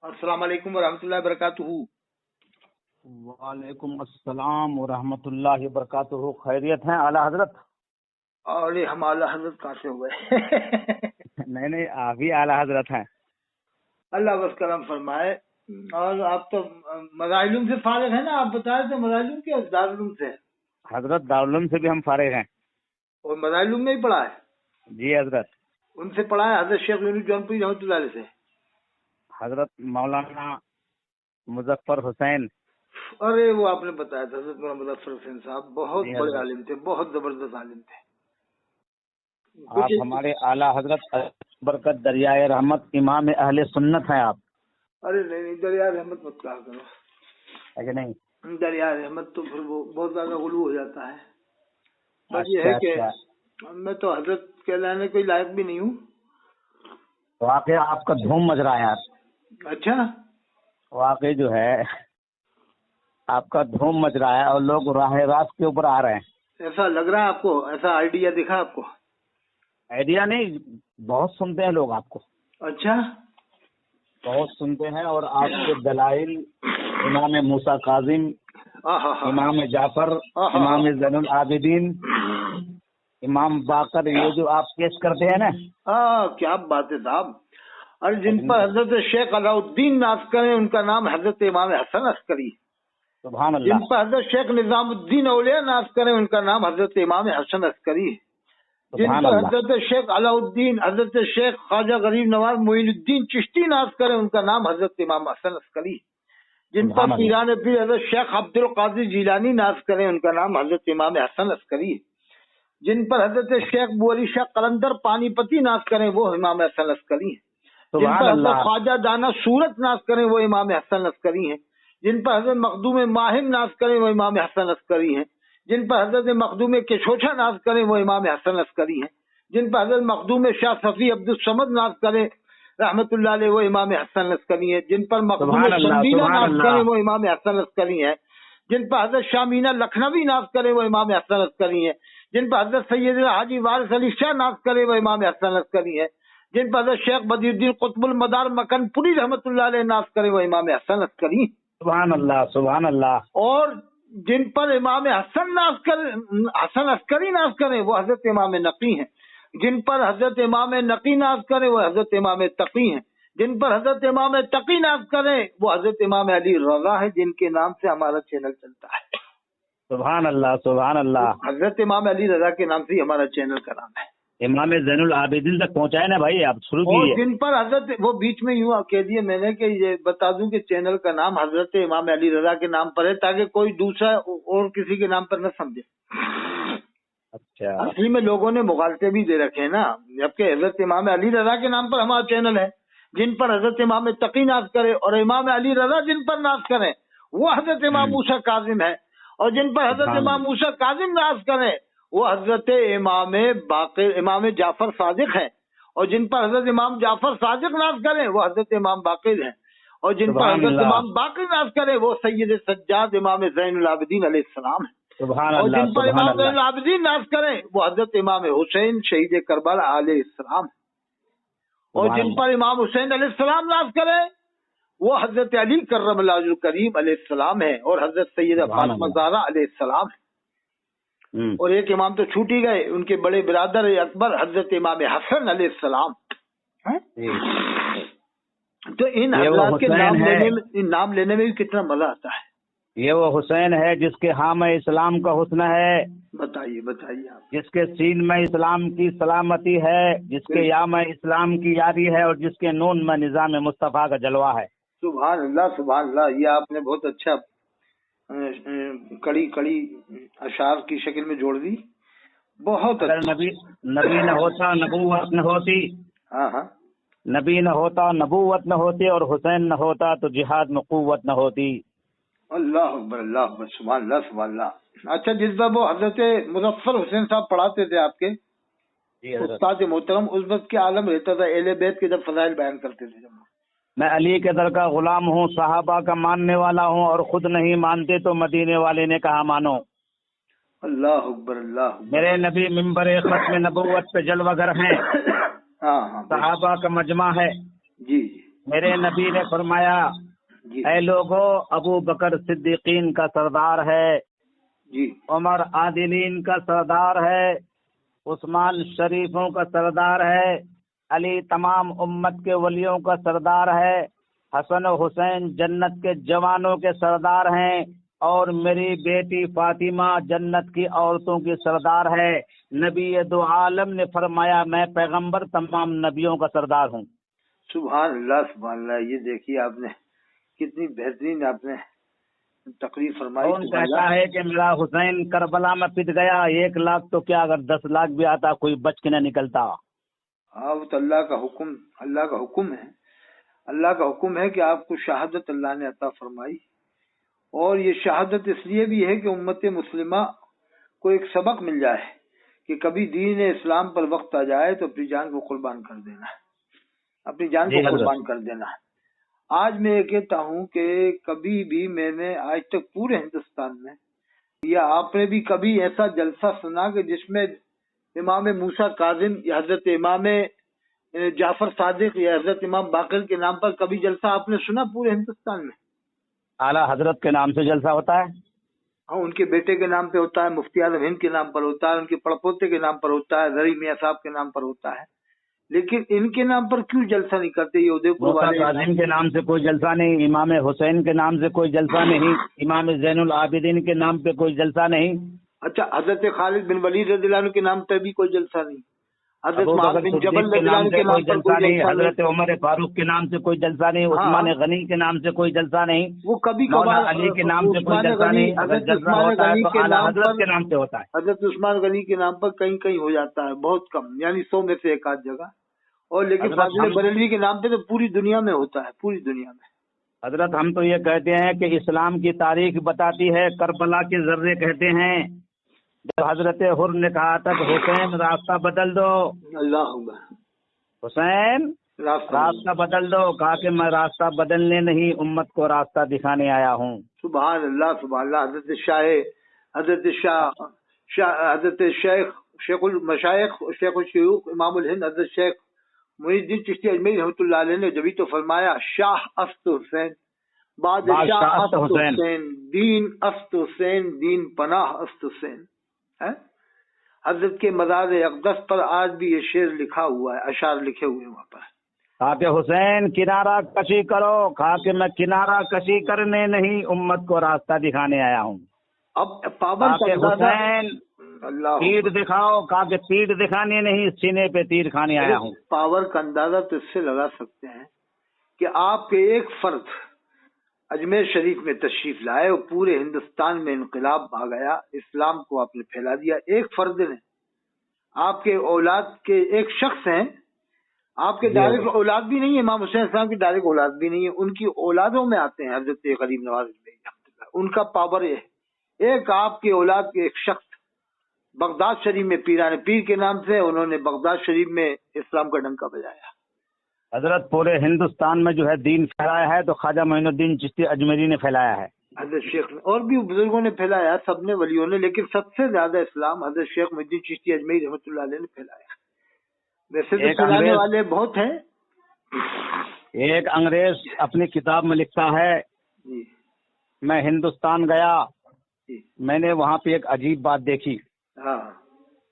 السلام علیکم ورحمۃ اللہ وبرکاتہ۔ وعلیکم السلام ورحمۃ اللہ وبرکاتہ۔ خیریت ہیں اعلیٰ حضرت؟ ارے ہم اعلیٰ حضرت کہاں سے ہو گئے؟ نہیں آپ ہی اعلیٰ حضرت ہیں۔ اللہ بس کرم فرمائے۔ اور آپ تو مظاہر سے فارغ ہیں نا؟ آپ بتا رہے تھے مظاہر کے دارالعلوم سے؟ حضرت دارالعلوم سے بھی ہم فارغ ہیں۔ اور مظاہر میں ہی پڑھا ہے؟ جی حضرت۔ ان سے پڑھا ہے حضرت شیخ یونس جونپوری رحمۃ اللہ علیہ سے؟ حضرت مولانا مظفر حسین۔ ارے وہ آپ نے بتایا تھا حضرت مولانا مظفر حسین صاحب بہت بڑے عالم تھے، بہت زبردست عالم تھے۔ آپ ہمارے اعلیٰ حضرت برکت دریائے رحمت امام اہل سنت ہیں آپ۔ ارے نہیں دریائے رحمت مت کہا کرو، اچھا نہیں دریائے رحمت تو پھر وہ بہت زیادہ غلو ہو جاتا ہے۔ بس یہ ہے کہ میں تو حضرت کہلانے کوئی لائق بھی نہیں ہوں۔ واقعی آپ کا دھوم مچ رہا ہے یار۔ اچھا واقعی جو ہے آپ کا دھوم مچ رہا ہے اور لوگ راہ راست کے اوپر آ رہے ہیں۔ ایسا لگ رہا ہے آپ کو؟ ایسا آئیڈیا دکھا آپ کو؟ آئیڈیا نہیں، بہت سنتے ہیں لوگ آپ کو۔ اچھا بہت سنتے ہیں اور آپ کے دلائل امام موسیٰ کاظم، امام جعفر، امام زین العابدین، امام باقر، یہ جو آپ پیش کرتے ہیں نا، کیا بات ہے صاحب۔ اور جن پر حضرت شیخ علاء الدین ناز کریں ان کا نام حضرت امام حسن عسکری۔ سبحان اللہ۔ جن پر حضرت شیخ نظام الدین اولیاء ناز کریں ان کا نام حضرت امام حسن عسکری۔ جن پر حضرت شیخ علاء الدین، حضرت شیخ خواجہ غریب نواز معین الدین چشتی ناز کریں ان کا نام حضرت امام حسن عسکری۔ جن پر پیران پیر حضرت شیخ عبد القادر جیلانی ناز کریں ان کا نام حضرت امام حسن عسکری۔ جن پر حضرت شیخ بولی شاہ قلندر پانی پتی ناز کریں وہ امام حسن عسکری ہیں۔ جن پر حضرت خواجہ دانا صورت ناز کریں وہ امام حسن عسکری ہیں۔ جن پر حضرت مخدوم ماہم ناز کریں وہ امام حسن عسکری ہیں۔ جن پر حضرت مخدوم کشوچا ناز کریں وہ امام حسن عسکری ہیں۔ جن پر حضرت مخدوم شاہ صفی عبد الصمد ناز کریں رحمت اللہ علیہ وہ امام حسن عسکری ہیں۔ جن پر مخدوم شمبیلا ناز کریں وہ امام حسن عسکری ہیں۔ جن پر حضرت شامینا لکھنوی ناز کریں وہ امام حسن عسکری ہیں۔ جن پر حضرت سید حاجی وارث علی شاہ ناز کریں وہ امام حسن عسکری ہیں۔ جن پر حضرت شیخ بدیر الدین قطب المدار مکن پوری رحمت اللہ علیہ ناز کریں وہ امام حسن عسکری ہیں۔ سبحان اللہ سبحان اللہ۔ اور جن پر امام حسن عسکری ناز کریں وہ حضرت امام نقی ہیں۔ جن پر حضرت امام نقی ناز کریں وہ حضرت امام تقی ہیں۔ جن پر حضرت امام تقی ناز کریں وہ حضرت امام علی رضا ہے، جن کے نام سے ہمارا چینل چلتا ہے۔ سبحان اللہ سبحان اللہ۔ حضرت امام علی رضا کے نام سے ہی ہمارا چینل کا نام ہے۔ امام زین العابدین تک پہنچائے نا بھائی، آپ شروع کیجیے۔ اور جن پر حضرت وہ بیچ میں یوں کہہ دیے میں نے کہ یہ بتا دوں کہ چینل کا نام حضرت امام علی رضا کے نام پر ہے تاکہ کوئی دوسرا اور کسی کے نام پر نہ سمجھے۔ اچھا، اصلی میں لوگوں نے مغالطے بھی دے رکھے ہیں نا، جبکہ حضرت امام علی رضا کے نام پر ہمارا چینل ہے۔ جن پر حضرت امام تقی ناز کرے اور امام علی رضا جن پر ناز کریں وہ حضرت امام موسیٰ کاظم ہے، اور جن پر حضرت امام موسیٰ کاظم ناز کریں وہ حضرت امام جعفر صادق ہیں، اور جن پر حضرت امام جعفر صادق ناز کریں وہ حضرت امام باقر ہیں، اور جن پر حضرت امام باقر ناز کریں وہ سید سجاد امام زین العابدین علیہ السلام ہیں، اور جن پر امام زین العابدین ناز کریں وہ حضرت امام حسین شہید کربلا علیہ السلام ہیں، اور جن پر امام حسین علیہ السلام ناز کریں وہ حضرت علی کرم اللہ وجہہ الکریم علیہ السلام ہیں، اور حضرت سیدہ فاطمہ زہرا علیہ السلام ہیں۔ اور ایک امام تو چھوٹ ہی گئے، ان کے بڑے برادر اکبر حضرت امام حسن علیہ السلام۔ تو ان حضرات کے نام لینے میں بھی کتنا مزہ آتا ہے۔ یہ وہ حسین ہے جس کے ہاں میں اسلام کا حسن ہے۔ بتائیے بتائیے آپ۔ جس کے سین میں اسلام کی سلامتی ہے، جس کے یا میں اسلام کی یاری ہے، اور جس کے نون میں نظام مصطفیٰ کا جلوہ ہے۔ سبحان اللہ سبحان اللہ۔ یہ آپ نے بہت اچھا کڑی اشعار کی شکل میں جوڑ دی، بہت اچھا۔ نبی نہ ہوتا نبوت نہ ہوتی، ہاں نبی نہ ہوتا نبوت نہ ہوتی، اور حسین نہ ہوتا تو جہاد میں قوت نہ ہوتی۔ اللہ اکبر اللہ اکبر، سبحان اللہ سبحان اللہ۔ اچھا، جس وقت وہ حضرت مظفر حسین صاحب پڑھاتے تھے آپ کے استاد محترم، اس وقت کیا عالم رہتا تھا اہل بیت کے جب فضائل بیان کرتے تھے؟ جب میں علی کے در کا غلام ہوں، صحابہ کا ماننے والا ہوں، اور خود نہیں مانتے تو مدینے والے نے کہا مانو۔ اللہ اکبر اللہ اکبر۔ میرے نبی ممبر ختم نبوت پہ جلوہ گر ہیں، صحابہ کا مجمع ہے، جی میرے نبی نے فرمایا اے لوگو ابو بکر صدیقین کا سردار ہے، عمر عادلین کا سردار ہے، عثمان شریفوں کا سردار ہے، علی تمام امت کے ولیوں کا سردار ہے، حسن و حسین جنت کے جوانوں کے سردار ہیں، اور میری بیٹی فاطمہ جنت کی عورتوں کی سردار ہے۔ نبی دو عالم نے فرمایا میں پیغمبر تمام نبیوں کا سردار ہوں۔ سبحان اللہ سبحان اللہ۔ یہ دیکھیے آپ نے کتنی بہترین آپ نے تقریر فرمائی۔ کون کہتا ہے کہ میرا حسین کربلا میں پٹ گیا، 1 لاکھ تو کیا اگر 10 لاکھ بھی آتا کوئی بچ کے نہ نکلتا۔ ہاں وہ تو اللہ کا حکم ہے، اللہ کا حکم ہے کہ آپ کو شہادت اللہ نے عطا فرمائی، اور یہ شہادت اس لیے بھی ہے کہ امت مسلمہ کو ایک سبق مل جائے کہ کبھی دین اسلام پر وقت آ جائے تو اپنی جان کو قربان کر دینا، اپنی جان کو قربان کر دینا۔ آج میں یہ کہتا ہوں کہ کبھی بھی میں نے آج تک پورے ہندوستان میں یا آپ نے بھی کبھی ایسا جلسہ سنا کہ جس میں امام موسیٰ کاظم یا حضرت امام جعفر صادق یا حضرت امام باقر کے نام پر کبھی جلسہ آپ نے سنا پورے ہندوستان میں؟ اعلیٰ حضرت کے نام سے جلسہ ہوتا ہے؟ ہاں، ان کے بیٹے کے نام پہ ہوتا ہے، مفتی اعظم ہند کے نام پر ہوتا ہے، ان کے پڑپوتے کے نام پر ہوتا ہے، زرعی میاں صاحب کے نام پر ہوتا ہے، لیکن ان کے نام پر کیوں جلسہ نہیں کرتے؟ یہ ادے پور والے کاظم کے نام سے کوئی جلسہ نہیں، امام حسین کے نام سے کوئی جلسہ نہیں، امام زین العابدین کے نام پہ کوئی جلسہ نہیں۔ اچھا، حضرت خالد بن ولید رضی اللہ عنہ کے نام پہ بھی کوئی جلسہ نہیں، حضرت معاذ بن جبل رضی اللہ عنہ کے نام پر کوئی جلسہ نہیں، حضرت عمر فاروق کے نام سے کوئی جلسہ نہیں، عثمان غنی کے نام سے کوئی جلسہ نہیں، وہ کبھی مولانا علی کے نام سے کوئی جلسہ نہیں، حضرت عثمان غنی کے نام سے ہوتا ہے، حضرت عثمان غنی کے نام پر کہیں کہیں ہو جاتا ہے، بہت کم، یعنی 100 میں سے 1 آدھ جگہ، اور لیکن فاضل بریلوی کے نام پہ تو پوری دنیا میں ہوتا ہے، پوری دنیا میں۔ حضرت ہم تو یہ کہتے ہیں کہ اسلام کی تاریخ بتاتی ہے، کربلا کے ذرے کہتے ہیں جب حضرت حر نے کہا تھا کہ حسین راستہ بدل دو، اللہ حسین راستہ بدل دو، کہا کہ میں راستہ بدلنے نہیں امت کو راستہ دکھانے آیا ہوں۔ سبحان اللہ سبحان اللہ۔ حضرت شیخ المشائخ شیخ الشیوخ امام الہند حضرت شیخ محی الدین چشتی اجمیری رحمۃ اللہ علیہ نے جبھی تو فرمایا شاہ است حسین، بادشاہ است حسین، دین است حسین، دین پناہ است حسین۔ حضرت کے مزار اقدس پر آج بھی یہ شعر لکھا ہوا ہے، اشعار لکھے ہوئے وہاں پر۔ کہا کہ حسین کنارہ کشی کرو، کہا کہ میں کنارہ کشی کرنے نہیں امت کو راستہ دکھانے آیا ہوں۔ اب پاور کا حسین تیر دکھاؤ، کہا کہ تیر دکھانے نہیں سینے پہ تیر کھانے آیا ہوں۔ پاور کا اندازہ تو اس سے لگا سکتے ہیں کہ آپ کے ایک فرد اجمیر شریف میں تشریف لائے اور پورے ہندوستان میں انقلاب آ گیا، اسلام کو آپ نے پھیلا دیا، ایک فرد نے۔ آپ کے اولاد کے ایک شخص ہیں، آپ کے ڈائریکٹ اولاد بھی نہیں ہے، امام حسین السلام کی ڈائریکٹ اولاد بھی نہیں ہے، ان کی اولادوں میں آتے ہیں حضرت غریب نواز ان کا پاور یہ ہے۔ ایک آپ کی اولاد کے ایک شخص بغداد شریف میں پیران پیر کے نام سے انہوں نے بغداد شریف میں اسلام کا ڈنکا بجایا۔ حضرت پورے ہندوستان میں جو ہے دین پھیلایا ہے تو خواجہ معین الدین چشتی اجمیری نے پھیلایا ہے، حضرت شیخ نے، اور بھی بزرگوں نے پھیلایا، سب نے، ولیوں نے، لیکن سب سے زیادہ اسلام حضرت شیخ محی الدین چشتی اجمیری رحمۃ اللہ علیہ نے پھیلایا۔ ویسے تو پھیلانے والے بہت ہیں۔ ایک انگریز اپنی کتاب میں لکھتا ہے میں ہندوستان گیا، میں نے وہاں پہ ایک عجیب بات دیکھی۔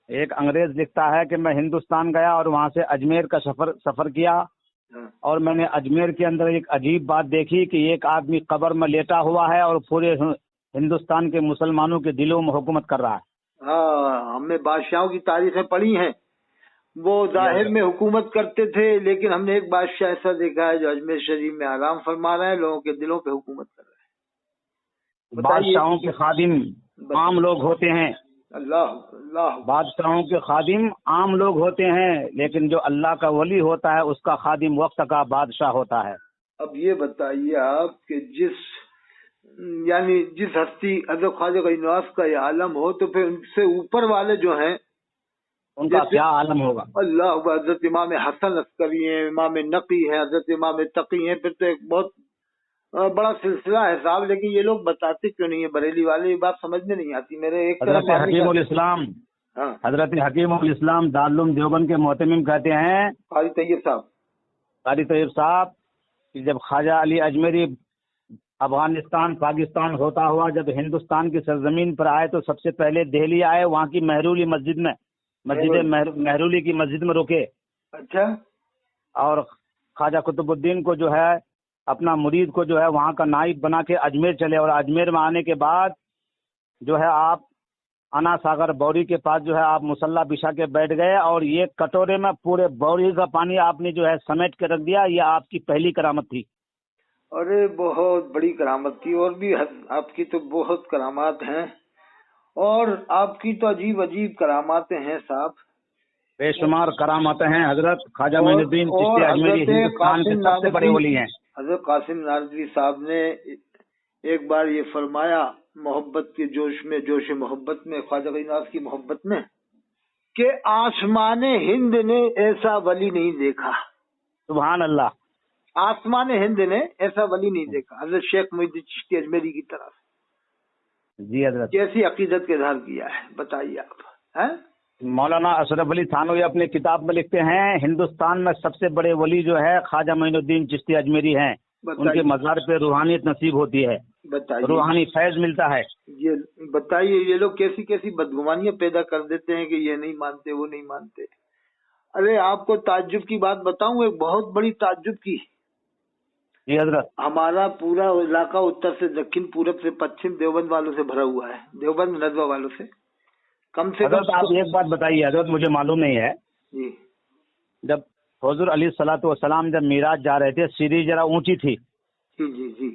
ایک انگریز لکھتا ہے کہ میں ہندوستان گیا اور وہاں سے اجمیر کا سفر کیا، اور میں نے اجمیر کے اندر ایک عجیب بات دیکھی کہ ایک آدمی قبر میں لیٹا ہوا ہے اور پورے ہندوستان کے مسلمانوں کے دلوں میں حکومت کر رہا ہے۔ ہاں، ہم نے بادشاہوں کی تاریخیں پڑھی ہیں، وہ ظاہر میں حکومت کرتے تھے، لیکن ہم نے ایک بادشاہ ایسا دیکھا ہے جو اجمیر شریف میں آرام فرما رہا ہے، لوگوں کے دلوں پہ حکومت کر رہا ہے۔ بادشاہوں کے خادم عام لوگ ہوتے ہیں، اللہ بادشاہوں کے خادم عام لوگ ہوتے ہیں، لیکن جو اللہ کا ولی ہوتا ہے اس کا خادم وقت کا بادشاہ ہوتا ہے۔ اب یہ بتائیے آپ کہ جس ہستی حضرت خواجہ غریب نواز کا یہ عالم ہو تو پھر ان سے اوپر والے جو ہیں ان کا کیا عالم ہوگا؟ اللہ، حضرت امام حسن عسکری ہیں، امام نقی ہیں، حضرت امام تقی ہیں، پھر تو ایک بہت بڑا سلسلہ ہے صاحب، لیکن یہ لوگ بتاتے کیوں نہیں ہے؟ بریلی والے یہ بات سمجھ میں نہیں آتی میرے۔ ایک حضرت حکیم الاسلام، حضرت حکیم الاسلام دارالعلوم دیوبند کے محتمم کہتے ہیں، قاری طیب صاحب، قاری طیب صاحب کہ جب خواجہ علی اجمیری افغانستان پاکستان ہوتا ہوا جب ہندوستان کی سرزمین پر آئے تو سب سے پہلے دہلی آئے، وہاں کی مہرولی مسجد میں مہرولی کی مسجد میں رکے. اچھا. اور خواجہ قطب الدین کو جو ہے اپنا مرید کو جو ہے وہاں کا نائب بنا کے اجمیر چلے، اور اجمیر میں آنے کے بعد جو ہے آپ انا ساگر بوری کے پاس جو ہے آپ مصلی بچھا کے بیٹھ گئے، اور یہ کٹورے میں پورے بوری کا پانی آپ نے جو ہے سمیٹ کے رکھ دیا. یہ آپ کی پہلی کرامت تھی. ارے بہت بڑی کرامت تھی، اور بھی آپ کی تو بہت کرامات ہیں، اور آپ کی تو عجیب عجیب کراماتیں ہیں صاحب. بے شمار کراماتیں ہیں حضرت. خواجہ معین الدین چشتی اجمیری ہندوستان کے سب سے بڑے ولی ہیں. حضرت قاسم نانوتوی صاحب نے ایک بار یہ فرمایا محبت کے جوش میں، جوش محبت میں، خواجہ غریب نواز کی محبت میں، کہ آسمان ہند نے ایسا ولی نہیں دیکھا. سبحان اللہ. آسمان ہند نے ایسا ولی نہیں دیکھا حضرت شیخ معین الدین چشتی اجمیری کی طرف. جی حضرت. کیسی عقیدت کے اظہار کیا ہے بتائیے آپ. مولانا اشرف علی تھانوی اپنی کتاب میں لکھتے ہیں ہندوستان میں سب سے بڑے ولی جو ہے خواجہ معین الدین چشتی اجمیری ہیں. ان کے مزار پہ روحانیت نصیب ہوتی ہے، روحانی فیض ملتا ہے. یہ بتائیے یہ لوگ کیسی کیسی بدگمانیاں پیدا کر دیتے ہیں کہ یہ نہیں مانتے وہ نہیں مانتے. ارے آپ کو تعجب کی بات بتاؤں، ایک بہت بڑی تعجب کی. جی حضرت. ہمارا پورا علاقہ اتر سے دکن، پورب سے پچھم دیوبند والوں سے بھرا ہوا ہے، دیوبند ندوہ والوں سے. کم سے کم آپ ایک بات بتائیے حضرت، مجھے معلوم نہیں ہے. جی. جب حضور علیہ الصلوۃ والسلام جب معراج جا رہے تھے، سیڑھی ذرا اونچی تھی. جی جی جی.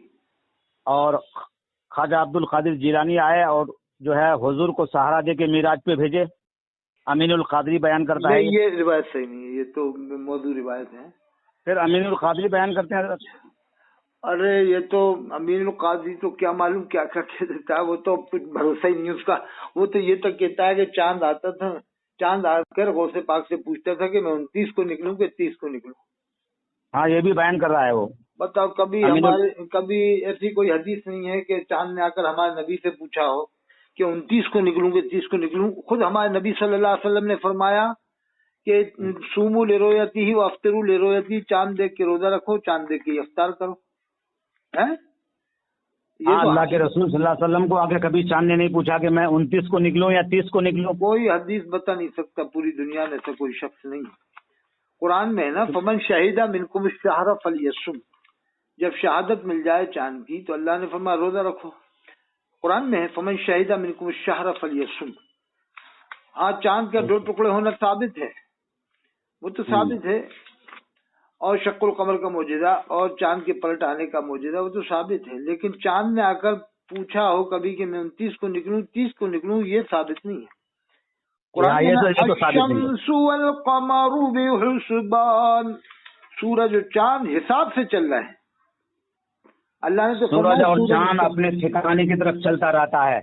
اور خواجہ عبد القادر جیلانی آئے اور جو ہے حضور کو سہارا دے کے معراج پہ بھیجے. امین القادری بیان کرتا ہے. یہ روایت صحیح نہیں ہے، یہ تو موضوع روایت ہے. پھر امین القادری بیان کرتے ہیں حضرت. ارے یہ تو امین القادری تو کیا معلوم کیا کیا کہہ دیتا ہے، وہ تو کچھ بھروسہ ہی نہیں اس کا. وہ تو یہ تک کہتا ہے کہ چاند آتا تھا، چاند آ کر غوث پاک سے پوچھتا تھا کہ میں 29 کو نکلوں کہ 30 کو نکلوں. ہاں یہ بھی بیان کر رہا ہے وہ. بتاؤ کبھی ایسی کوئی حدیث نہیں ہے کہ چاند نے آ کر ہمارے نبی سے پوچھا ہو کہ 29 کو نکلوں کہ 30 کو نکلوں. خود ہمارے نبی صلی اللہ علیہ وسلم نے فرمایا کہ سومو لے رویتی ہی افطرو لے رویتی، چاند دیکھ کے روزہ رکھو، چاند دیکھ کے افطار کرو. اللہ کے رسول صلی اللہ علیہ وسلم کو آگے کبھی چاند نے نہیں پوچھا کہ میں 29 کو نکلوں یا 30 کو نکلوں. کوئی حدیث بتا نہیں سکتا پوری دنیا میں ایسا کوئی شخص نہیں. قرآن میں ہے نا فمن شہیدہ منکم الشہر فلیصم، جب شہادت مل جائے چاند کی تو اللہ نے فرمایا روزہ رکھو. قرآن میں ہے فمن شہیدہ منکم الشہر فلیصم. آج چاند کا 2 ٹکڑے ہونا ثابت ہے، وہ تو ثابت ہے، اور شق القمر کا معجزہ اور چاند کے پلٹ آنے کا معجزہ وہ تو ثابت ہے. لیکن چاند نے آ کر پوچھا ہو کبھی کہ میں 29 کو نکلوں 30 کو نکلوں، یہ ثابت نہیں ہے. قرآن الشمس والقمر بحسبان، سورج اور چاند حساب سے چل رہا ہے. اللہ نے تو سورج اور چاند اپنے ٹھکانے کی طرف چلتا رہتا ہے.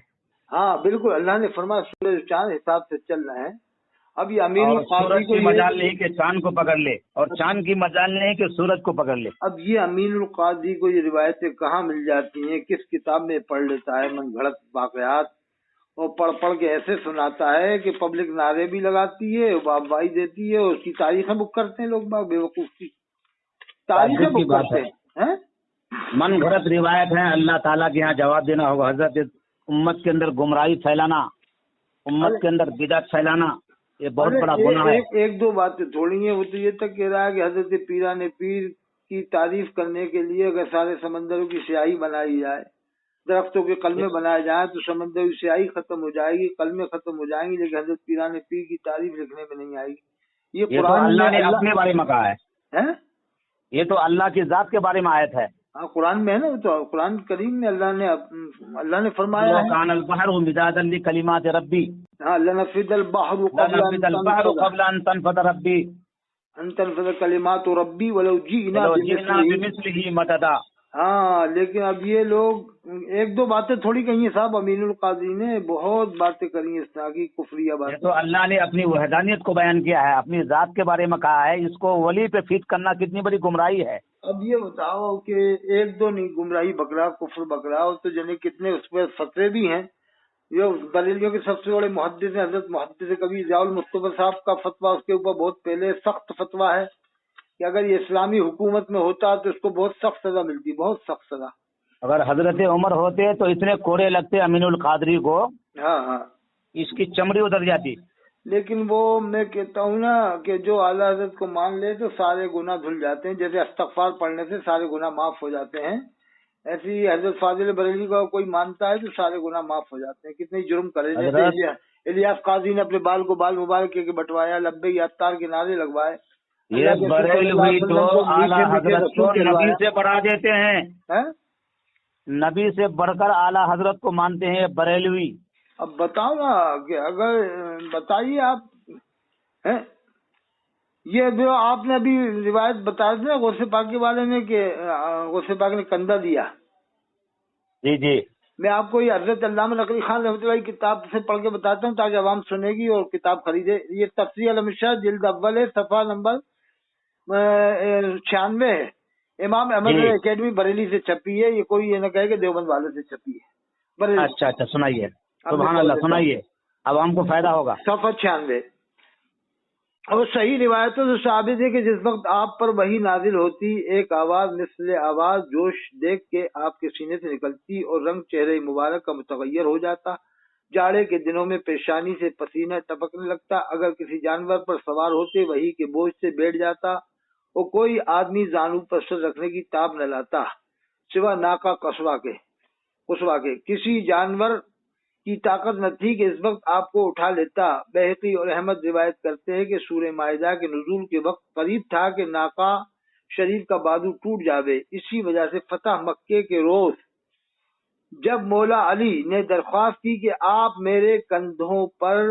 ہاں بالکل، اللہ نے فرمایا سورج اور چاند حساب سے چل رہے ہیں. اب یہ امین القادری کی مجال نہیں کہ چاند کو پکڑ لے، اور چاند کی مجال نہیں کہ سورج کو پکڑ لے. اب یہ امین القادری کو یہ روایتیں کہاں مل جاتی ہیں، کس کتاب میں پڑھ لیتا ہے من گھڑت واقعات، اور پڑھ کے ایسے سناتا ہے کہ پبلک نعرے بھی لگاتی ہے، واہواہی دیتی ہے، اور اس کی تاریخیں بک کرتے ہیں لوگ بے وقوف کی تاریخیں بک کرتے ہیں. من گھڑت روایت ہے. اللہ تعالیٰ کے یہاں جواب دینا ہوگا. حضرت امت کے اندر گمراہی پھیلانا، امت کے اندر بدعت پھیلانا، یہ بہت بڑا گناہ ہے. ایک دو باتیں تھوڑی ہیں. وہ تو یہ تک کہہ رہا ہے کہ حضرت پیران پیر کی تعریف کرنے کے لیے اگر سارے سمندروں کی سیاہی بنائی جائے، درختوں کے قلمے بنائے جائیں تو سمندر کی سیاہی ختم ہو جائے گی، قلمے ختم ہو جائیں گے، لیکن حضرت پیران پیر کی تعریف لکھنے میں نہیں آئے گی. یہ قرآن اللہ نے اپنے بارے میں کہا ہے، یہ تو اللہ کی ذات کے بارے میں آیت ہے. ہاں قرآن میں ہے نا، وہ تو قرآن کریم میں اللہ نے فرمایا ہے کان البحر مدادا لکلمات ربی، ہاں لنفد البحر قبل ان تنفد ربی، ان تنفد کلمات ربی ولو جئنا بمثلہ مددا. ہاں لیکن اب یہ لوگ ایک دو باتیں تھوڑی کہی ہیں صاحب. امین القادری نے بہت باتیں کری ہیں اس طرح کی کفریہ باتیں. تو اللہ نے اپنی وحدانیت کو بیان کیا ہے، اپنی ذات کے بارے میں کہا ہے. اس کو ولی پہ فٹ کرنا کتنی بڑی گمراہی ہے. اب یہ بتاؤ کہ ایک دو نہیں گمراہی بکرا کفر بکرا، اور تو جانے کتنے اس پہ فتوے بھی ہیں. یہ بریلویوں کے سب سے بڑے محدث ہیں حضرت محدث کبیر ضیاء المصطفی صاحب کا فتویٰ اس کے اوپر بہت پہلے سخت فتویٰ ہے. کہ اگر یہ اسلامی حکومت میں ہوتا تو اس کو بہت سخت سزا ملتی، بہت سخت سزا۔ اگر حضرت عمر ہوتے تو اتنے کوڑے لگتے امین القادری کو، ہاں ہاں، اس کی چمڑی اتر جاتی۔ لیکن وہ میں کہتا ہوں نا کہ جو اعلیٰ حضرت کو مان لے تو سارے گناہ دھل جاتے ہیں، جیسے استغفار پڑھنے سے سارے گناہ معاف ہو جاتے ہیں، ایسے ہی حضرت فاضل بریلوی کو کوئی مانتا ہے تو سارے گناہ معاف ہو جاتے ہیں، کتنے جرم کرے۔ جیسے الیاس قاضی نے اپنے بال کو بال مبارک کے بٹوایا، لبیک اتار کے نعرے لگوائے، یہ بریلوی تو اعلیٰ حضرت کو نبی سے بڑھا دیتے ہیں، نبی سے بڑھ کر اعلیٰ حضرت کو مانتے ہیں بریلوی۔ اب بتاؤ نا کہ اگر بتائیے آپ، یہ جو آپ نے ابھی روایت بتا دی نا غوث پاکی والے نے کہ غوث پاک نے کندھا دیا، جی جی، میں آپ کو یہ حضرت علامہ نقوی خان رحمۃ اللہ کی کتاب سے پڑھ کے بتاتا ہوں تاکہ عوام سنے گی اور کتاب خریدے۔ یہ تفسیر المشاہ جلد اول ہے، صفحہ نمبر 96 ہے، امام احمد اکیڈمی بریلی سے چھپی ہے، یہ کوئی یہ نہ کہے کہ دیوبند والوں سے چھپی ہے بریلی۔ اچھا اچھا، سنائیے، سبحان اللہ، سنائیے، عوام کو فائدہ ہوگا۔ صفحہ 96 اور صحیح روایتوں سے ثابت ہے کہ جس وقت آپ پر وحی نازل ہوتی، ایک آواز مثل آواز جوش دیکھ کے آپ کے سینے سے نکلتی اور رنگ چہرے مبارک کا متغیر ہو جاتا، جاڑے کے دنوں میں پیشانی سے پسینہ ٹپکنے لگتا، اگر کسی جانور پر سوار ہوتے وحی کے بوجھ سے بیٹھ جاتا اور کوئی آدمی زانو پر سر رکھنے کی تاب نہ لاتا سوا ناکا قصوا کے، کسی جانور کی طاقت نہ تھی کہ اس وقت آپ کو اٹھا لیتا۔ بہقی اور احمد روایت کرتے ہیں کہ سورہ مائدہ کے نزول کے وقت قریب تھا کہ ناقہ شریف کا بازو ٹوٹ جاوے، اسی وجہ سے فتح مکے کے روز جب مولا علی نے درخواست کی کہ آپ میرے کندھوں پر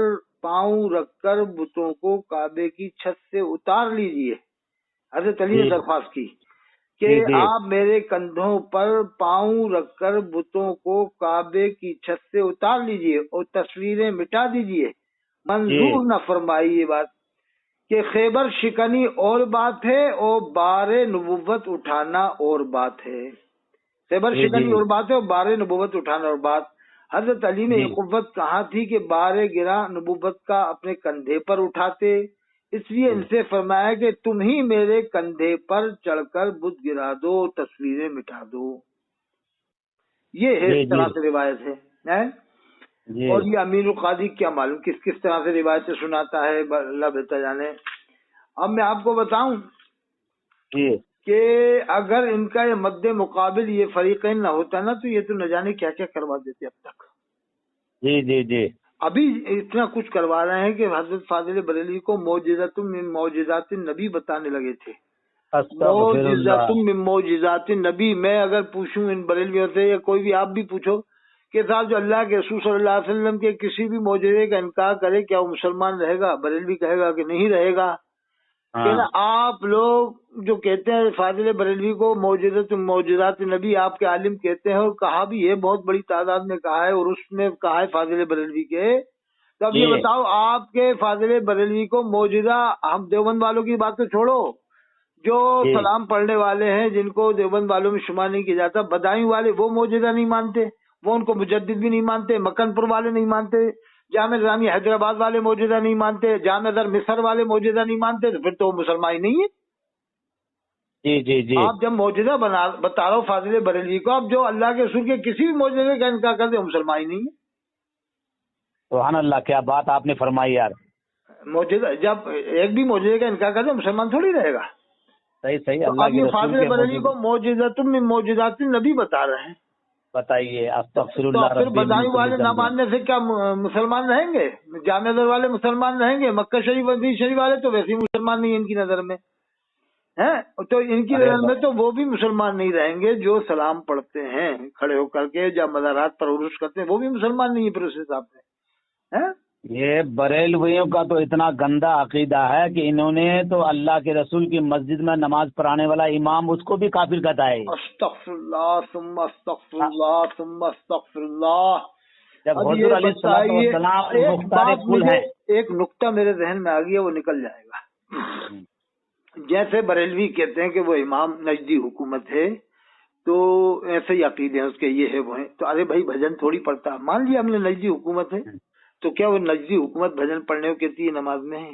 پاؤں رکھ کر بتوں کو کعبے کی چھت سے اتار لیجئے، حضرت علی نے درخواست کی کہ آپ میرے کندھوں پر پاؤں رکھ کر بتوں کو کعبے کی چھت سے اتار لیجئے اور تصویریں مٹا دیجئے، منظور نہ فرمائی یہ بات کہ خیبر شکنی اور بات ہے اور بار نبوت اٹھانا اور بات ہے۔ خیبر شکنی اور بات ہے اور بار نبوت اٹھانا اور بات۔ حضرت علی نے یہ قوت کہاں تھی کہ بار گراں نبوت کا اپنے کندھے پر اٹھاتے، اس لیے ان سے فرمایا کہ تم ہی میرے کندھے پر چڑھ کر بت گرا دو، تصویریں مٹا دو۔ یہ ہے اس طرح سے روایت ہے۔ اور یہ امین القادری کیا معلوم کس طرح سے روایتیں سناتا ہے، اللہ بہتر جانے۔ اب میں آپ کو بتاؤں کہ اگر ان کا یہ مد مقابل یہ فریقین نہ ہوتا نا تو یہ تو نہ جانے کیا کیا کروا دیتے اب تک۔ جی جی جی، ابھی اتنا کچھ کروا رہے ہیں کہ حضرت فاضل بریلوی کو معجزۃ من معجزات النبی بتانے لگے تھے۔ معجزۃ من معجزات النبی، میں اگر پوچھوں ان بریلویوں سے یا کوئی بھی آپ بھی پوچھو کہ صاحب جو اللہ کے رسول صلی اللہ علیہ وسلم کے کسی بھی معجزے کا انکار کرے کیا وہ مسلمان رہے گا؟ بریلوی کہے گا کہ نہیں رہے گا۔ کہ نا آپ لوگ جو کہتے ہیں فاضل بریلوی کو معجزۃ معجزات نبی آپ کے عالم کہتے ہیں، اور کہا بھی ہے بہت بڑی تعداد میں کہا ہے، اور اس میں کہا ہے فاضل بریلوی کے، تب یہ بتاؤ آپ کے فاضل بریلوی کو معجزہ، ہم دیوبند والوں کی بات تو چھوڑو، جو سلام پڑھنے والے ہیں جن کو دیوبند والوں میں شمار نہیں کیا جاتا، بدایوں والے وہ معجزہ نہیں مانتے، وہ ان کو مجدد بھی نہیں مانتے، مکن پور والے نہیں مانتے، جامع نظامی حیدرآباد والے موجودہ نہیں مانتے، جامع در مصر والے موجودہ نہیں مانتے، تو پھر تو وہ مسلمان ہی نہیں ہے۔ جی جی جی، آپ جب موجودہ بتا رہا ہوں فاضل بریلوی کو، اب جو اللہ کے رسول کے کسی بھی موجودے کا انکار کرتے وہ مسلمان ہی نہیں ہے۔ سبحان اللہ، کیا بات آپ نے فرمائی یار۔ موجودہ جب ایک بھی موجودے کا انکار کرتے مسلمان تھوڑی رہے گا۔ صحیح صحیح، اللہ کے رسول فاضل بریلوی کو معجزۃ من معجزات النبی بتا رہے ہیں۔ بتائیے، استغفر اللہ، پھر بدائی والے نہ ماننے سے کیا مسلمان رہیں گے؟ جامع در والے مسلمان رہیں گے؟ مکہ شریف مدینہ شریف والے تو ویسے ہی مسلمان نہیں ان کی نظر میں ہیں، تو ان کی نظر میں تو وہ بھی مسلمان نہیں رہیں گے جو سلام پڑھتے ہیں کھڑے ہو کر کے، جب مزارات پر عرس کرتے ہیں وہ بھی مسلمان نہیں ہے پھر اس حساب سے۔ یہ بریلویوں کا تو اتنا گندا عقیدہ ہے کہ انہوں نے تو اللہ کے رسول کی مسجد میں نماز پڑھانے والا امام اس کو بھی کافر کہتا ہے۔ استغفر اللہ ثم استغفر اللہ ثم استغفر اللہ۔ جب حضور علیہ السلام مختار کل ہے، ایک نقطہ میرے ذہن میں آ گیا، وہ نکل جائے گا۔ جیسے بریلوی کہتے ہیں کہ وہ امام نجدی حکومت ہے، تو ایسے ہی عقیدے ہیں اس کے، یہ ہے وہ ہیں، تو ارے بھائی بھجن تھوڑی پڑھتا، مان لیا ہم نے نجدی حکومت ہے، تو کیا وہ نجدی حکومت بھجن پڑھنے کو کہتی ہے نماز میں ہے؟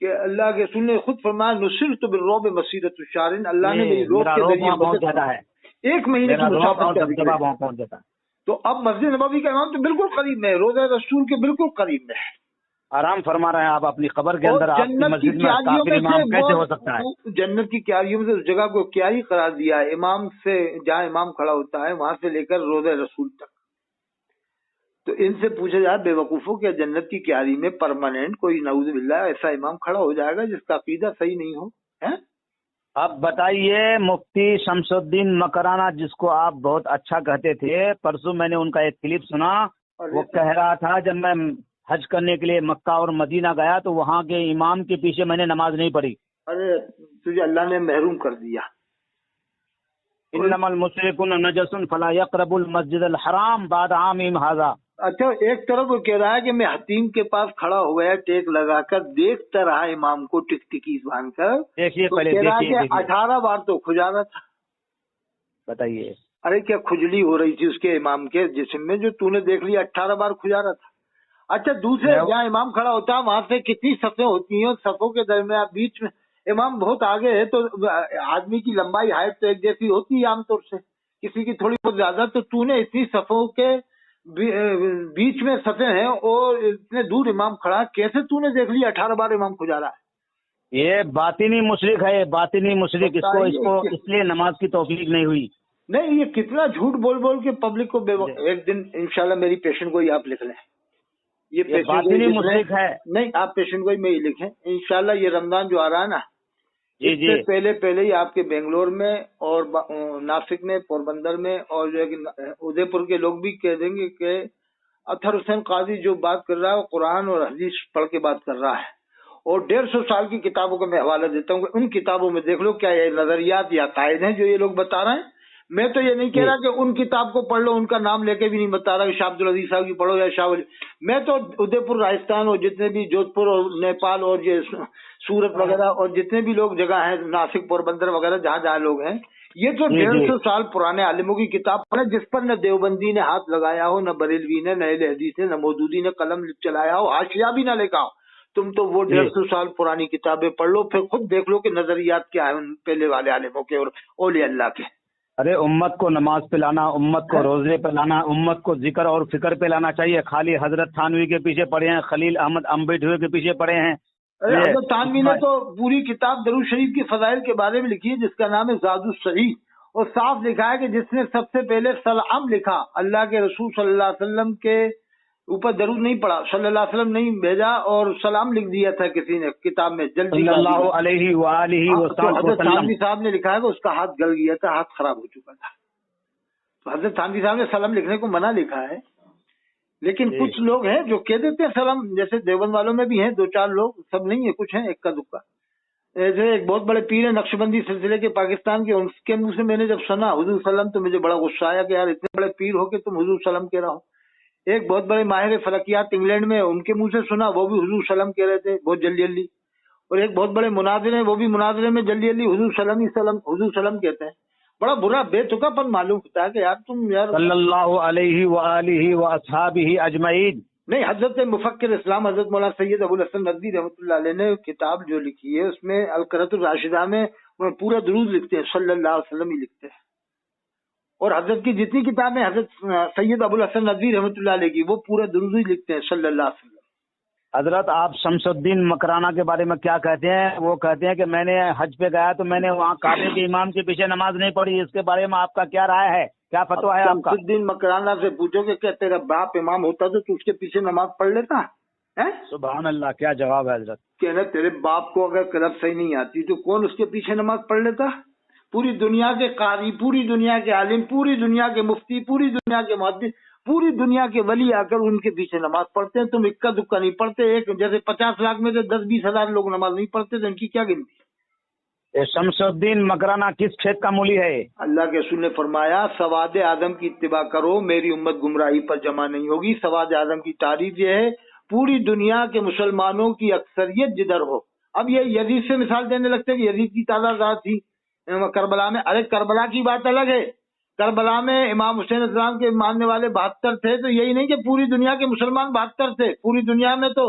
کہ اللہ کے رسول نے خود فرمایا نصرت بالرعب مسیرۃ الشہرین، اللہ نے میری روب کے ذریعے بہت زیادہ ہے، 1 مہینے کی مسافت کر دی۔ پہنچ جاتا ہے۔ تو اب مسجد نبوی کا امام تو بالکل قریب میں ہے، روضہ رسول کے بالکل قریب میں ہے، آرام فرما رہے ہیں آپ اپنی قبر کے اندر، آپ کی مسجد میں کافر امام کیسے ہو سکتا ہے؟ جنت کی کیاریوں میں سے اس جگہ کو کیاری قرار دیا ہے، امام سے جہاں امام کھڑا ہوتا ہے وہاں سے لے کر روضہ رسول تک۔ تو ان سے پوچھا جائے بے وقوفوں کہ جنت کی کیاری میں پرماننٹ کوئی نعوذ باللہ ایسا امام کھڑا ہو جائے گا جس کا عقیدہ صحیح نہیں ہو؟ اب بتائیے، مفتی شمس الدین مکرانہ جس کو آپ بہت اچھا کہتے تھے، پرسوں میں نے ان کا ایک کلپ سنا، وہ کہہ رہا تھا جب میں حج کرنے کے لیے مکہ اور مدینہ گیا تو وہاں کے امام کے پیچھے میں نے نماز نہیں پڑھی۔ ارے تجھے اللہ نے محروم کر دیا۔ انما المشرکون نجس فلا یقربوا المسجد الحرام بعد عامهم هذا۔ اچھا، ایک طرف وہ کہہ رہا ہے کہ میں حتیم کے پاس کھڑا ہوا ہے ٹیک لگا کر دیکھتا رہا امام کو ٹک ٹکیز باندھ کر، دیکھیے تو پہلے کہہ رہا دیکھیے کہ 18 بار تو کھجانا تھا۔ بتائیے، ارے کیا کھجلی ہو رہی تھی اس کے امام کے جسم میں جو تو نے دیکھ لیا 18 بار کھجا رہا تھا۔ اچھا، دوسرے جہاں امام کھڑا ہوتا ہے وہاں سے کتنی صفیں ہوتی ہیں، صفوں کے درمیان بیچ میں امام بہت آگے ہے تو آدمی کی لمبائی ہائٹ تو ایک جیسی ہوتی ہے عام طور سے، کسی کی تھوڑی بہت زیادہ، تو نے اتنی صفوں کے بیچ میں صفیں ہیں اور اتنے دور امام کھڑا، کیسے تو نے دیکھ لیا 18 بار امام کھجا رہا ہے؟ یہ باطنی مشرک ہے، باطنی مشرک، اس کو اس لیے نماز کی توفیق نہیں ہوئی۔ نہیں، یہ کتنا جھوٹ بول بول کے پبلک کو ایک دن انشاءاللہ میری پیشن گوئی آپ لکھ لیں، یہ باطنی مشرک ہے۔ نہیں، آپ پیشن گوئی میں ہی لکھیں انشاءاللہ، یہ رمضان جو آ رہا ہے نا، اس جی سے پہلے ہی آپ کے بنگلور میں اور ناسک میں، پوربندر میں اور جو ہے کہ ادے پور کے لوگ بھی کہہ دیں گے کہ اطہر حسین قاضی جو بات کر رہا ہے وہ قرآن اور حدیث پڑھ کے بات کر رہا ہے، اور 150 سال کی کتابوں کا میں حوالہ دیتا ہوں کہ ان کتابوں میں دیکھ لو کیا یہ نظریات یا قائد ہیں جو یہ لوگ بتا رہے ہیں۔ میں تو یہ نہیں کہہ رہا کہ ان کتاب کو پڑھ لو، ان کا نام لے کے بھی نہیں بتا رہا کہ شاہ عبدالعزیز صاحب کی پڑھو یا شاہ ولی، میں تو ادے پور راجستھان اور جتنے بھی جودھ پور اور نیپال اور یہ سورت وغیرہ اور جتنے بھی لوگ جگہ ہیں ناسک پوربندر وغیرہ جہاں جہاں لوگ ہیں، یہ تو 150 سال پرانے عالموں کی کتاب پڑھے جس پر نہ دیوبندی نے ہاتھ لگایا ہو، نہ بریلوی نے، نہ اہل حدیث نے، نہ مودودی نے قلم چلایا ہو، حاشیہ بھی نہ لکھا ہو۔ تم تو وہ 150 سال پرانی کتابیں پڑھ لو، پھر خود دیکھ لو کہ نظریات کیا ہیں ان پہلے والے عالموں کے اور اولیاء اللہ کے۔ ارے امت کو نماز پہ لانا، امت کو روزے پہ لانا، امت کو ذکر اور فکر پہ لانا چاہیے، خالی حضرت تھانوی کے پیچھے پڑے ہیں، خلیل احمد امبیڈکر کے پیچھے پڑے ہیں۔ حضرت تھانوی نے تو پوری کتاب درود شریف کی فضائل کے بارے میں لکھی ہے جس کا نام ہے زاد الصحیح، اور صاف لکھا ہے کہ جس نے سب سے پہلے سلام لکھا، اللہ کے رسول صلی اللہ علیہ وسلم کے اوپر درود نہیں پڑا، صلی اللہ علیہ وسلم نہیں بھیجا اور سلام لکھ دیا تھا کسی نے کتاب میں جلدی، صلی اللہ علیہ وآلہ وسلم۔ حضرت تھانوی صاحب نے لکھا ہے کہ اس کا ہاتھ گل گیا تھا، ہاتھ خراب ہو چکا تھا، تو حضرت تھانوی صاحب نے سلام لکھنے کو منع لکھا ہے۔ لیکن کچھ لوگ ہیں جو کہہ دیتے ہیں سلام، جیسے دیوبند والوں میں بھی ہیں 2-4 لوگ، سب نہیں ہے، کچھ ہیں ایک کا دکا، ایسے ایک بہت بڑے پیر ہیں نقشبندی سلسلے کے پاکستان کے، ان کے منہ سے میں نے جب سنا حضور سلام تو مجھے بڑا غصہ آیا کہ یار اتنے بڑے پیر ہو کے تم حضور سلام کہہ رہا ہو۔ ایک بہت بڑے ماہر فلکیات انگلینڈ میں، ان کے منہ سے سنا، وہ بھی حضور سلام کہہ رہے تھے بہت جلدی جلدی، اور ایک بہت بڑے مناظر ہیں، وہ بھی مناظرے میں جلدی جلدی حضور سلام ہی سلام، حضور سلام کہتے ہیں۔ بڑا برا بے تکا پن معلوم ہوتا ہے کہ یار تم یار صلی اللہ علیہ وآلہ واصحابہ اجمعین۔ نہیں، حضرت مفکر اسلام حضرت مولانا سید ابو الحسن ندوی رحمۃ اللہ علیہ نے کتاب جو لکھی ہے اس میں القرۃ الراشدہ میں پورا درود لکھتے ہیں، صلی اللہ علیہ وسلم ہی لکھتے ہیں، اور حضرت کی جتنی کتابیں حضرت سید ابو الحسن ندوی رحمۃ اللہ علیہ کی وہ پورا درود ہی لکھتے ہیں، صلی اللہ علیہ وسلم۔ حضرت آپ شمس الدین مکرانہ کے بارے میں کیا کہتے ہیں؟ وہ کہتے ہیں کہ میں نے حج پہ گیا تو میں نے وہاں کعبے کے امام کے پیچھے نماز نہیں پڑھی، اس کے بارے میں آپ کا کیا رائے ہے، کیا فتویٰ ہے آپ کا؟ شمس الدین مکرانہ سے پوچھو کہ کیا تیرا باپ امام ہوتا تو اس کے پیچھے نماز پڑھ لیتا ہے؟ سبحان اللہ، کیا جواب ہے حضرت۔ کہنا تیرے باپ کو اگر قرآن صحیح نہیں آتی تو کون اس کے پیچھے نماز پڑھ لیتا؟ پوری دنیا کے قاری، پوری دنیا کے عالم، پوری دنیا کے مفتی، پوری دنیا کے محدث، پوری دنیا کے ولی آ کر ان کے پیچھے نماز پڑھتے ہیں، تم اکا دکا نہیں پڑھتے، ایک جیسے 50 لاکھ میں سے 10-20 ہزار لوگ نماز نہیں پڑھتے تو ان کی کیا گنتی؟ شمس الدین مکرانہ کس کھیت کا مولی ہے؟ اللہ کے رسول نے فرمایا سواد آدم کی اتباع کرو، میری امت گمراہی پر جمع نہیں ہوگی۔ سواد آدم کی تعریف یہ ہے پوری دنیا کے مسلمانوں کی اکثریت جدھر ہو۔ اب یہ یزید سے مثال دینے لگتے ہیں کہ یزید کی تعداد زیادہ تھی کربلا میں، ارے کربلا کی بات الگ ہے، کربلا میں امام حسین السلام کے ماننے والے 72 تھے، تو یہی نہیں کہ پوری دنیا کے مسلمان 72 تھے، پوری دنیا میں تو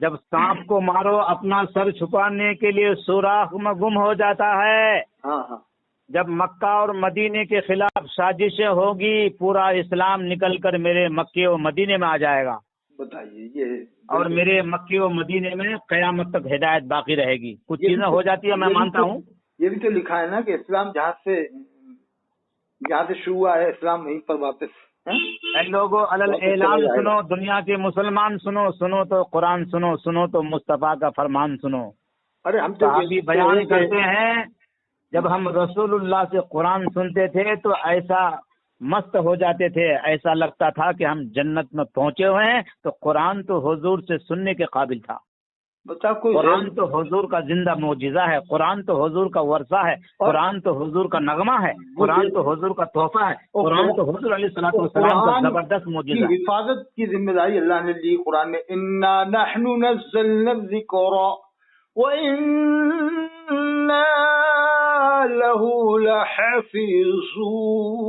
جب سانپ کو مارو اپنا سر چھپانے کے لیے سوراخ میں گم ہو جاتا ہے. جب مکہ اور مدینے کے خلاف سازشیں ہوگی پورا اسلام نکل کر میرے مکے و مدینے میں آ جائے گا. بتائیے یہ. اور میرے مکے و مدینے میں قیامت تک ہدایت باقی رہے گی. کچھ چیزیں ہو جاتی ہیں میں مانتا ہوں. یہ بھی تو لکھا ہے نا کہ اسلام جہاں سے شروع ہوا ہے اسلام وہیں پر واپس. اے لوگوں علل اعلان سنو، دنیا کے مسلمان سنو تو قرآن سنو تو مصطفیٰ کا فرمان سنو. ارے ہم صحابی بیان کرتے ہیں جب ہم رسول اللہ سے قرآن سنتے تھے تو ایسا مست ہو جاتے تھے، ایسا لگتا تھا کہ ہم جنت میں پہنچے ہوئے ہیں. تو قرآن تو حضور سے سننے کے قابل تھا. قرآن تو حضور کا زندہ معجزہ ہے، قرآن تو حضور کا ورثہ ہے، قرآن تو حضور کا نغمہ ہے، قرآن تو حضور کا تحفہ ہے، قرآن تو حضور علیہ الصلوۃ والسلام کا زبردست معجزہ ہے. حفاظت کی ذمہ داری اللہ نے لی قرآن میں. انا نحن نزلنا الذکر وانا له لحافظون.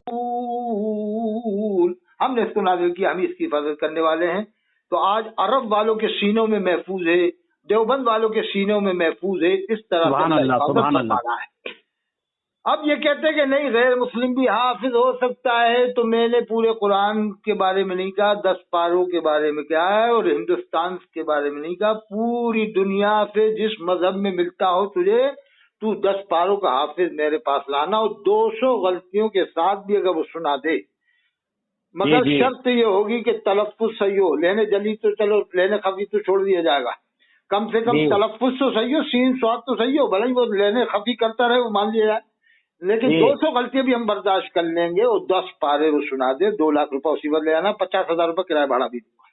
ہم نے اس کو نازل کیا، ہم اس کی حفاظت کرنے والے ہیں. تو آج عرب والوں کے سینوں میں محفوظ ہے، دیوبند والوں کے سینوں میں محفوظ ہے. اس طرح سبحان اللہ سبحان اللہ. اب یہ کہتے ہیں کہ نہیں غیر مسلم بھی حافظ ہو سکتا ہے. تو میں نے پورے قرآن کے بارے میں نہیں کہا، 10 پاروں کے بارے میں کیا ہے، اور ہندوستان کے بارے میں نہیں کہا. پوری دنیا سے جس مذہب میں ملتا ہو تجھے، تو 10 پاروں کا حافظ میرے پاس لانا، اور 200 غلطیوں کے ساتھ بھی اگر وہ سنا دے، مگر شرط یہ ہوگی کہ تلفظ صحیح ہو. لینے جلی تو چلو، لینے خفی تو چھوڑ دیا جائے گا. کم سے کم تلفظ تو صحیح ہو، سین سواد تو صحیح ہو، بھلے ہی وہ لینے خفی کرتا رہے وہ مان لیا جائے. لیکن 200 غلطیاں بھی ہم برداشت کر لیں گے، اور 10 پارے وہ سنا دے. 2 لاکھ روپے اسی پر لے آنا، 50,000 روپے کرایہ بھاڑا بھی دوں گا.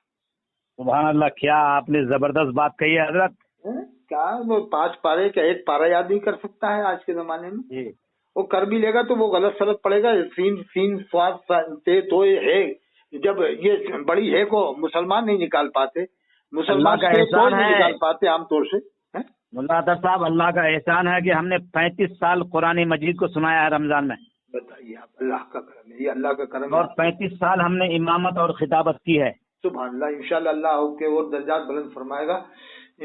سبحان اللہ، کیا آپ نے زبردست بات کہی ہے حضرت. کیا وہ 5 پارے کا 1 پارا یاد نہیں کر سکتا ہے آج کے زمانے میں. وہ کر بھی لے گا تو وہ غلط سلط پڑے گا. سین سواد تو ہے، جب یہ بڑی ہے کو مسلمان نہیں نکال پاتے، مسلمان کا احسان نہیں نکال پاتے عام طور سے. ملا عطا صاحب، اللہ کا احسان ہے کہ ہم نے 35 سال قرآن مجید کو سنایا ہے رمضان میں. بتائیے آپ، اللہ کا کرم ہے، یہ اللہ کا کرم ہے. اور 35 سال ہم نے امامت اور خطابت کی ہے. سبحان اللہ. انشاءاللہ اللہ آپ کے اور درجات بلند فرمائے گا.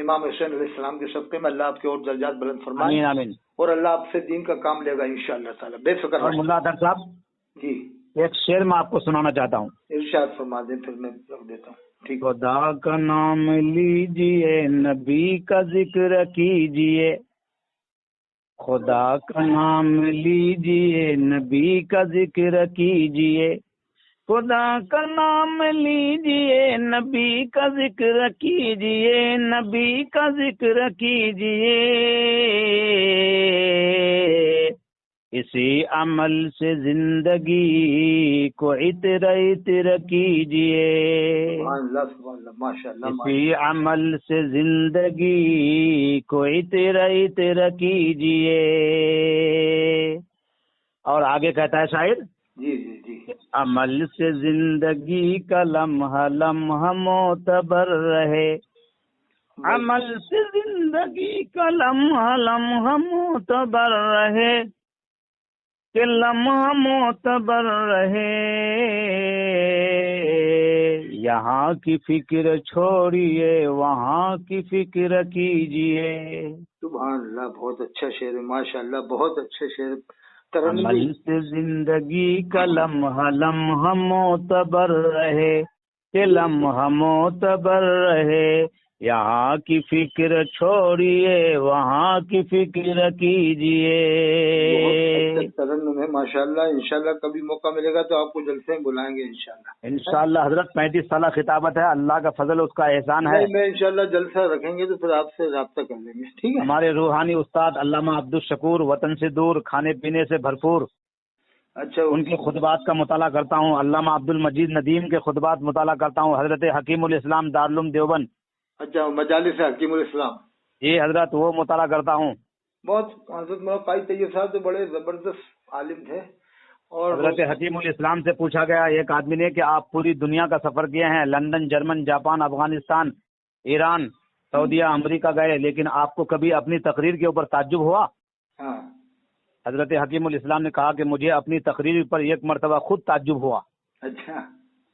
امام حسین علیہ السلام کے صدقے میں اللہ آپ کے اور درجات بلند فرمائے. آمین آمین. اور اللہ آپ سے دین کا کام لے گا انشاءاللہ تعالی، بے فکر. اور ملا عطا صاحب جی، ایک شعر میں آپ کو سنانا چاہتا ہوں. ارشاد فرما دیں، پھر میں رکھ دیتا ہوں. ٹھیک. خدا کا نام لیجئے، نبی کا ذکر کیجئے. خدا کا نام لیجئے، نبی کا ذکر کیجئے. خدا کا نام لیجئے، نبی کا ذکر کیجئے، نبی کا ذکر کیجئے. اسی عمل سے زندگی کو عطر عطر کیجئے. اسی عمل سے زندگی کو عطر عطر کیجئے. اور آگے کہتا ہے شاعر، جی جی جی، عمل سے زندگی کا لمحہ لمحہ معتبر رہے. عمل سے زندگی کا لمحہ لمحہ معتبر رہے، کہ لمحہ معتبر رہے. یہاں کی فکر چھوڑیے، وہاں کی فکر کیجئے. سبحان اللہ، بہت اچھا شعر ہے، ماشاء اللہ، بہت اچھا شعر. عمل سے زندگی کا لمحہ لمحہ معتبر رہے، کہ لمحہ معتبر رہے. یہاں کی فکر چھوڑیے، وہاں کی فکر کیجئے. ترنم ہے ماشاء اللہ. انشاءاللہ کبھی موقع ملے گا تو آپ کو جلسے میں بلائیں گے انشاءاللہ. انشاءاللہ حضرت 35 سالہ خطابت ہے، اللہ کا فضل اس کا احسان ہے. میں انشاءاللہ جلسہ رکھیں گے تو پھر آپ سے رابطہ کر لیں گے. ٹھیک ہے. ہمارے روحانی استاد علامہ عبدالشکور وطن سے دور، کھانے پینے سے بھرپور. اچھا، ان کے خطبات کا مطالعہ کرتا ہوں. علامہ عبدالمجید ندیم کے خطبات مطالعہ کرتا ہوں. حضرت حکیم الاسلام دارالعلوم دیوبند. اچھا، مجالس حکیم الاسلام. جی حضرت، وہ مطالعہ کرتا ہوں. بہت حضرت مولانا قاری طیب صاحب تو بڑے زبردست عالم تھے. اور حضرت حکیم الاسلام سے پوچھا گیا ایک آدمی نے کہ آپ پوری دنیا کا سفر کیے ہیں، London, German, Japan, Afghanistan, Iran, سعودیہ، امریکہ گئے، لیکن آپ کو کبھی اپنی تقریر کے اوپر تعجب ہوا؟ ہاں. حضرت حکیم الاسلام نے کہا کہ مجھے اپنی تقریر پر ایک مرتبہ خود تعجب ہوا. اچھا.